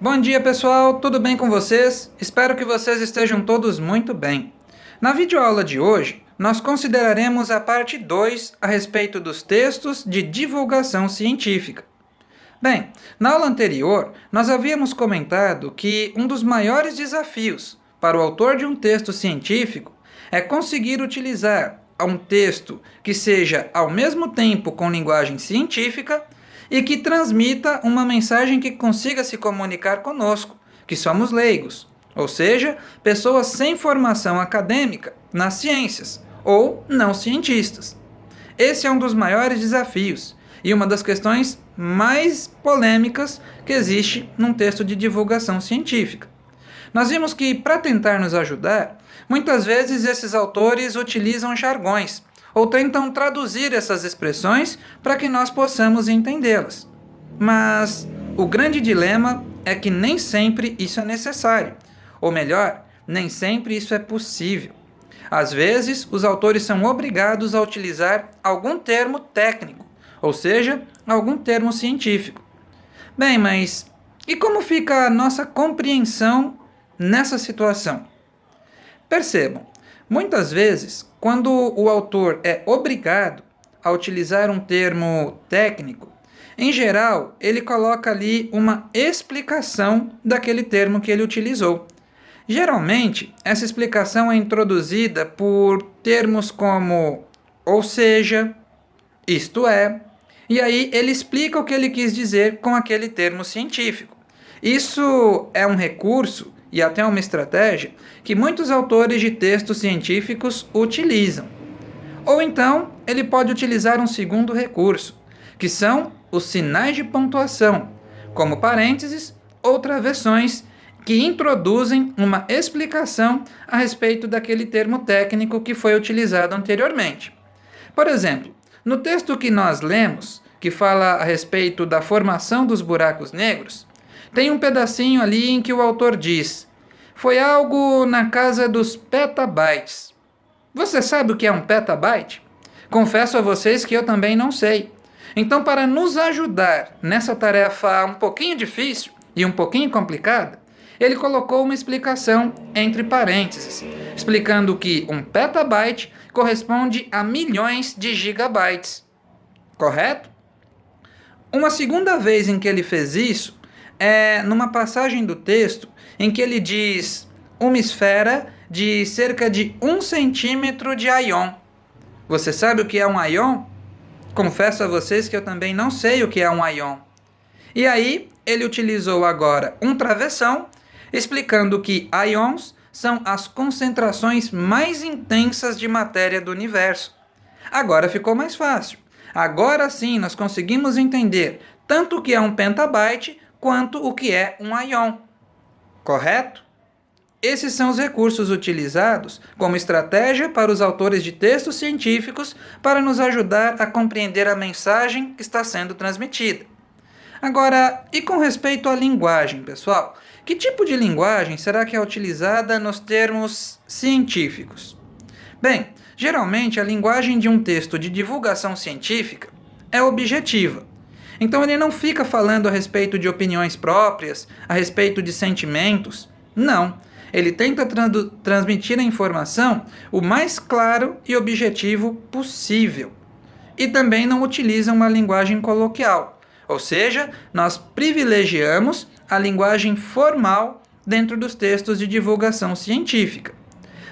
Bom dia pessoal, tudo bem com vocês? Espero que vocês estejam todos muito bem. Na videoaula de hoje, nós consideraremos a parte 2 a respeito dos textos de divulgação científica. Bem, na aula anterior, nós havíamos comentado que um dos maiores desafios para o autor de um texto científico é conseguir utilizar um texto que seja ao mesmo tempo com linguagem científica e que transmita uma mensagem que consiga se comunicar conosco, que somos leigos, ou seja, pessoas sem formação acadêmica nas ciências, ou não cientistas. Esse é um dos maiores desafios e uma das questões mais polêmicas que existe num texto de divulgação científica. Nós vimos que, para tentar nos ajudar, muitas vezes esses autores utilizam jargões, ou tentam traduzir essas expressões para que nós possamos entendê-las. Mas o grande dilema é que nem sempre isso é necessário, ou melhor, nem sempre isso é possível. Às vezes, os autores são obrigados a utilizar algum termo técnico, ou seja, algum termo científico. Bem, mas e como fica a nossa compreensão nessa situação? Percebam, muitas vezes, quando o autor é obrigado a utilizar um termo técnico, em geral, ele coloca ali uma explicação daquele termo que ele utilizou. Geralmente, essa explicação é introduzida por termos como ou seja, isto é, e aí ele explica o que ele quis dizer com aquele termo científico. Isso é um recurso e até uma estratégia que muitos autores de textos científicos utilizam. Ou então, ele pode utilizar um segundo recurso, que são os sinais de pontuação, como parênteses ou travessões, que introduzem uma explicação a respeito daquele termo técnico que foi utilizado anteriormente. Por exemplo, no texto que nós lemos, que fala a respeito da formação dos buracos negros, tem um pedacinho ali em que o autor diz: foi algo na casa dos petabytes. Você sabe o que é um petabyte? Confesso a vocês que eu também não sei. Então, para nos ajudar nessa tarefa um pouquinho difícil e um pouquinho complicada, ele colocou uma explicação entre parênteses, explicando que um petabyte corresponde a milhões de gigabytes. Correto? Uma segunda vez em que ele fez isso é numa passagem do texto em que ele diz uma esfera de cerca de 1 centímetro de aion. Você sabe o que é um aion? Confesso a vocês que eu também não sei o que é um aion. E aí, ele utilizou agora um travessão, explicando que aions são as concentrações mais intensas de matéria do universo. Agora ficou mais fácil. Agora sim nós conseguimos entender tanto o que é um petabyte quanto o que é um aion. Correto? Esses são os recursos utilizados como estratégia para os autores de textos científicos para nos ajudar a compreender a mensagem que está sendo transmitida. Agora, e com respeito à linguagem, pessoal? Que tipo de linguagem será que é utilizada nos termos científicos? Bem, geralmente a linguagem de um texto de divulgação científica é objetiva. Então ele não fica falando a respeito de opiniões próprias, a respeito de sentimentos. Não. Ele tenta transmitir a informação o mais claro e objetivo possível. E também não utiliza uma linguagem coloquial. Ou seja, nós privilegiamos a linguagem formal dentro dos textos de divulgação científica.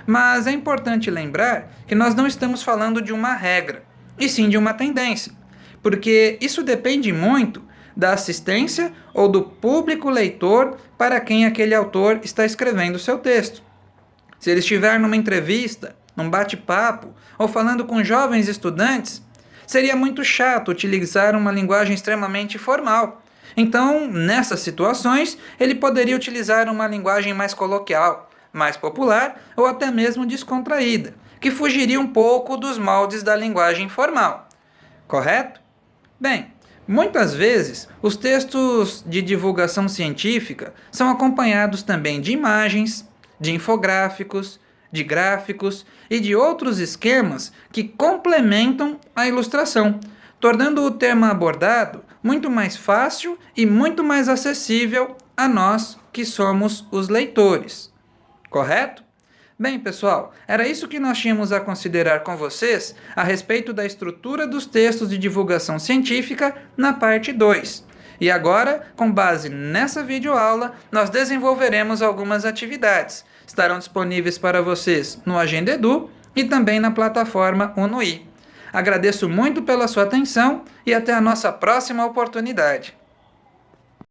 Mas é importante lembrar que nós não estamos falando de uma regra, e sim de uma tendência, porque isso depende muito da assistência ou do público leitor para quem aquele autor está escrevendo o seu texto. Se ele estiver numa entrevista, num bate-papo ou falando com jovens estudantes, seria muito chato utilizar uma linguagem extremamente formal. Então, nessas situações, ele poderia utilizar uma linguagem mais coloquial, mais popular ou até mesmo descontraída, que fugiria um pouco dos moldes da linguagem formal. Correto? Bem, muitas vezes os textos de divulgação científica são acompanhados também de imagens, de infográficos, de gráficos e de outros esquemas que complementam a ilustração, tornando o tema abordado muito mais fácil e muito mais acessível a nós que somos os leitores. Correto? Bem, pessoal, era isso que nós tínhamos a considerar com vocês a respeito da estrutura dos textos de divulgação científica na parte 2. E agora, com base nessa videoaula, nós desenvolveremos algumas atividades. Estarão disponíveis para vocês no Agenda Edu e também na plataforma UNOI. Agradeço muito pela sua atenção e até a nossa próxima oportunidade.